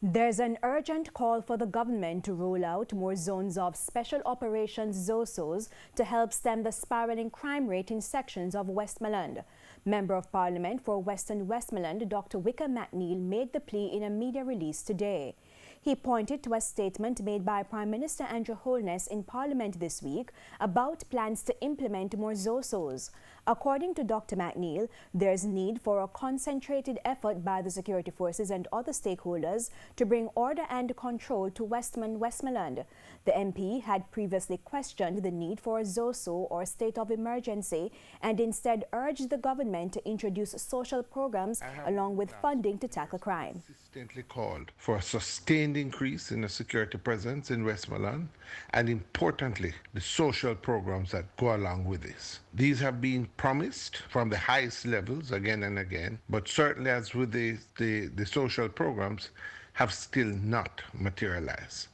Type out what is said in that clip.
There's an urgent call for the government to roll out more zones of special operations ZOSOs to help stem the spiraling crime rate in sections of Westmoreland. Member of Parliament for Western Westmoreland, Dr. Wicker McNeil, made the plea in a media release today. He pointed to a statement made by Prime Minister Andrew Holness in Parliament this week about plans to implement more ZOSOs. According to Dr. McNeil, there's need for a concentrated effort by the security forces and other stakeholders to bring order and control to Westmoreland. The MP had previously questioned the need for a ZOSO or state of emergency and instead urged the government to introduce social programs along with funding to tackle crime. Consistently called for a sustained increase in the security presence in Westmoreland and, importantly, the social programs that go along with this. These have been promised from the highest levels again and again, but certainly, as with the social programs, have still not materialized.